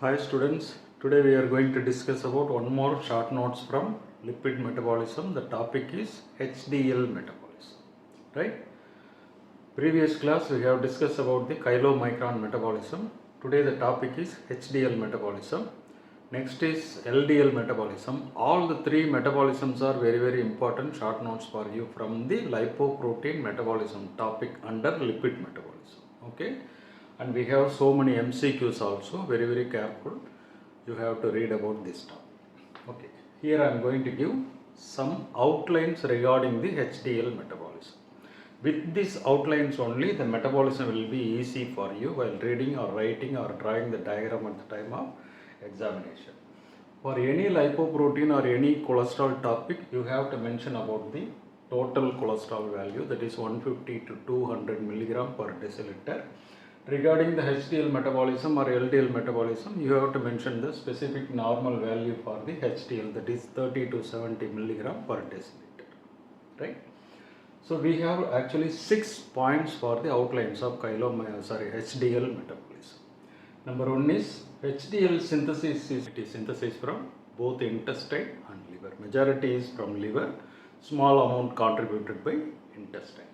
Hi students, today we are going to discuss about one more short notes from lipid metabolism. The topic is HDL metabolism, right? Previous class we have discussed about the chylomicron metabolism. Today the topic is HDL metabolism. Next is LDL metabolism. All the three metabolisms are very important short notes for you from the lipoprotein metabolism topic under lipid metabolism, okay? And we have so many MCQs also, very careful. You have to read about this topic. Okay, here I am going to give some outlines regarding the HDL metabolism. With these outlines only, the metabolism will be easy for you while reading or writing or drawing the diagram at the time of examination. For any lipoprotein or any cholesterol topic, you have to mention about the total cholesterol value, that is 150 to 200 milligram per deciliter. Regarding the HDL metabolism or LDL metabolism, you have to mention the specific normal value for the HDL, that is 30 to 70 milligram per deciliter, right? So we have actually 6 points for the outlines of HDL metabolism. Number one is HDL synthesis is synthesis from both intestine and liver. Majority is from liver, small amount contributed by intestines.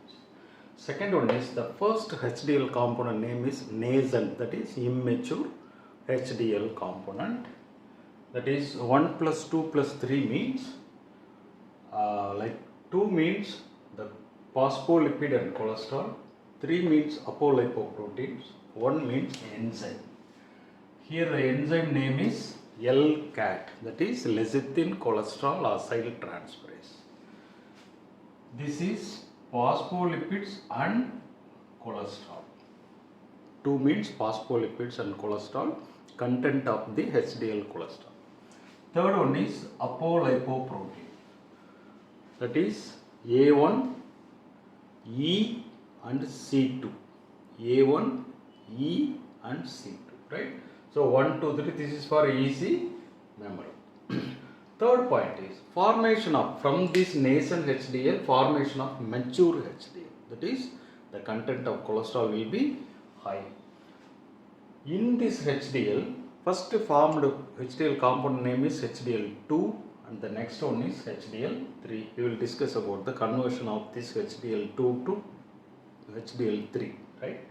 Second one is the first HDL component name is nascent, that is immature HDL component. That is 1 plus 2 plus 3 means like 2 means the phospholipid and cholesterol, 3 means apolipoproteins, 1 means enzyme. Here the enzyme name is LCAT, that is lecithin cholesterol acyl transferase. This is phospholipids and cholesterol. 2 means phospholipids and cholesterol, content of the HDL cholesterol. Third one is apolipoprotein, that is A1, E and C2. A1, E and C2, right? So 1, 2, 3, this is for easy memory. Third point is formation of, from this nascent HDL, formation of mature HDL, that is the content of cholesterol will be high. In this HDL, first formed HDL compound name is HDL2 and the next one is HDL3. We will discuss about the conversion of this HDL2 to HDL3, right?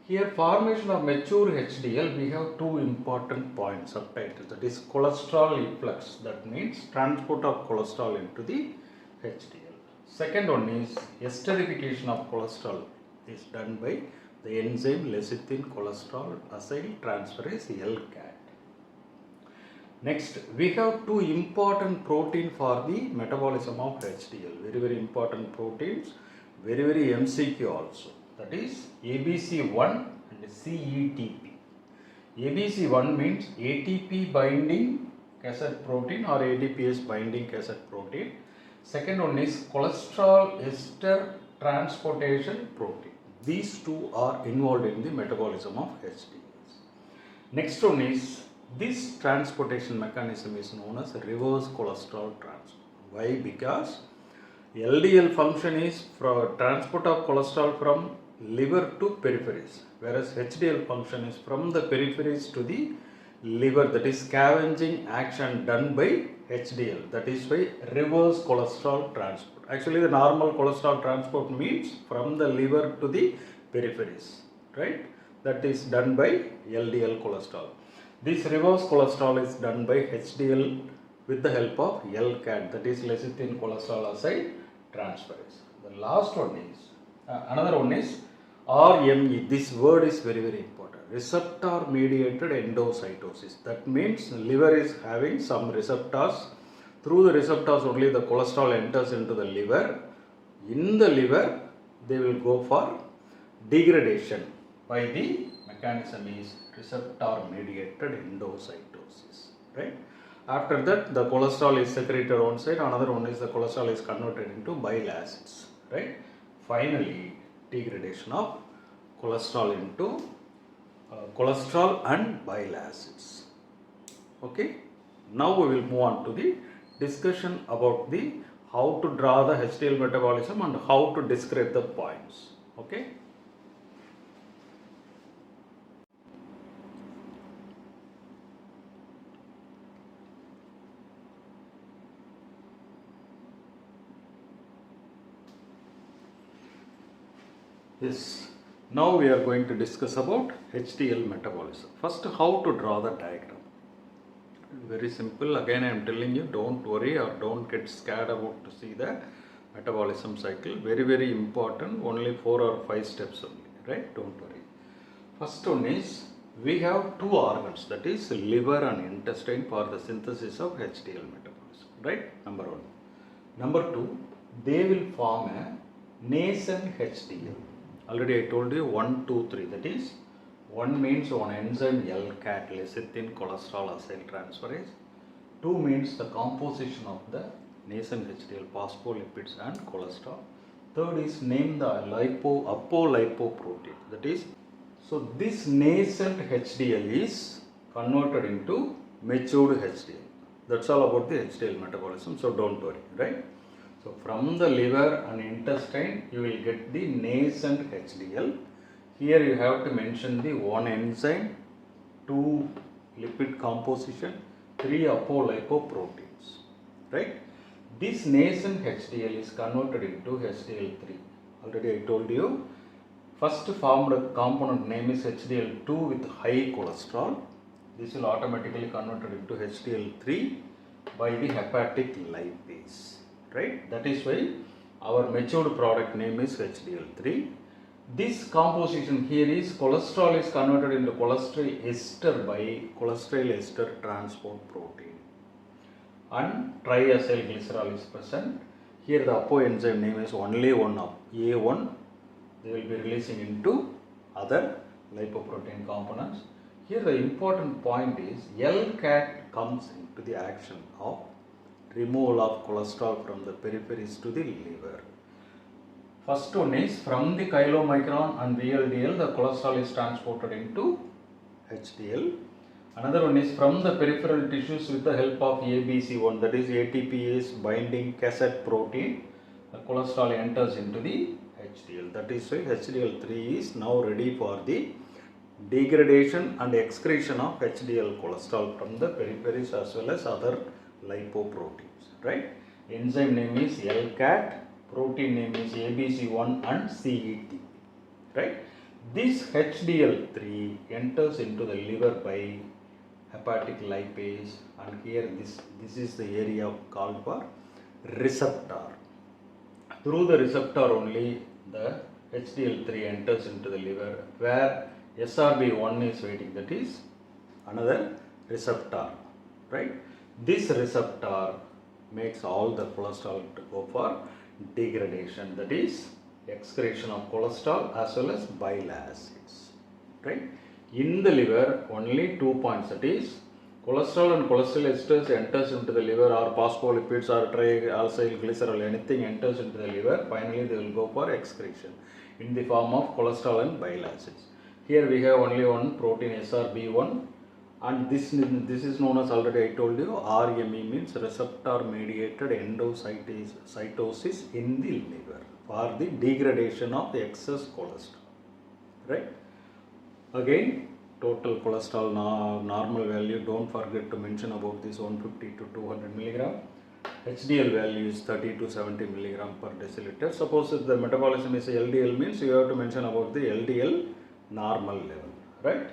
Here formation of mature HDL, we have 2 important points subtitles, that is cholesterol efflux, that means transport of cholesterol into the HDL. Second one is esterification of cholesterol is done by the enzyme lecithin cholesterol acyl transferase LCAT. Next, we have 2 important protein for the metabolism of HDL, very important proteins, very MCQ also. That is ABC1 and CETP. ABC1 means ATP binding cassette protein or ATPase binding cassette protein. Second one is cholesterol ester transportation protein. These 2 are involved in the metabolism of HDLs. Next one is, this transportation mechanism is known as reverse cholesterol transport. Why? Because LDL function is for transport of cholesterol from liver to peripheries, whereas HDL function is from the peripheries to the liver, that is scavenging action done by HDL, that is by reverse cholesterol transport. Actually the normal cholesterol transport means from the liver to the peripheries, right? That is done by LDL cholesterol. This reverse cholesterol is done by HDL with the help of LCAT, that is lecithin cholesterol acyl transferase. The last one is, another one is RME. This word is very important. Receptor mediated endocytosis. That means liver is having some receptors. Through the receptors only the cholesterol enters into the liver. In the liver they will go for degradation by the mechanism is receptor mediated endocytosis, right? After that the cholesterol is secreted one side, another one is the cholesterol is converted into bile acids, right? Finally degradation of cholesterol into cholesterol and bile acids. Okay, now we will move on to the discussion about the how to draw the HDL metabolism and how to describe the points. Okay. Yes, now we are going to discuss about HDL metabolism. First, how to draw the diagram. Very simple. Again, I am telling you, don't worry or don't get scared about to see the metabolism cycle. Very important. Only 4 or 5 steps only, right? Don't worry. First one is, we have two organs, that is liver and intestine, for the synthesis of HDL metabolism, right? Number one. Number two, they will form a nascent HDL. Already I told you 1, 2, 3. That is, one means one enzyme LCAT, lecithin cholesterol acetyltransferase. 2 means the composition of the nascent HDL, phospholipids and cholesterol. Third is name the apolipoprotein. That is, so this nascent HDL is converted into matured HDL. That's all about the HDL metabolism. So don't worry, right? So from the liver and intestine, you will get the nascent HDL. Here you have to mention the 1 enzyme, 2 lipid composition, 3 apolipoproteins, right? This nascent HDL is converted into HDL3. Already I told you, first formed component name is HDL2 with high cholesterol. This will automatically converted into HDL3 by the hepatic lipase, right? That is why our matured product name is HDL3. This composition here is cholesterol is converted into cholesterol ester by cholesterol ester transport protein, and triacylglycerol is present. Here the apo enzyme name is only one of A1. They will be releasing into other lipoprotein components. Here the important point is LCAT comes into the action of removal of cholesterol from the peripheries to the liver. First one is, from the chylomicron and VLDL, the cholesterol is transported into HDL. Another one is, from the peripheral tissues with the help of ABC1, that is ATPase binding cassette protein, the cholesterol enters into the HDL. That is why HDL3 is now ready for the degradation and excretion of HDL cholesterol from the peripheries as well as other lipoproteins, right? Enzyme name is LCAT, protein name is ABC1 and CET, right? This HDL3 enters into the liver by hepatic lipase, and here this is the area called for receptor. Through the receptor only the HDL3 enters into the liver, where SRB1 is waiting, that is another receptor, right? This receptor makes all the cholesterol to go for degradation, that is excretion of cholesterol as well as bile acids, right? In the liver only 2 points, that is cholesterol and cholesterol esters enters into the liver, or phospholipids or triacylglycerol, anything enters into the liver. Finally they will go for excretion in the form of cholesterol and bile acids. Here we have only one protein SRB1, and this is known as, already I told you, RME means receptor mediated endocytosis in the liver for the degradation of the excess cholesterol, right? Again, total cholesterol normal value, don't forget to mention about this 150 to 200 milligram. HDL value is 30 to 70 milligram per deciliter. Suppose if the metabolism is LDL, means you have to mention about the LDL normal level, right?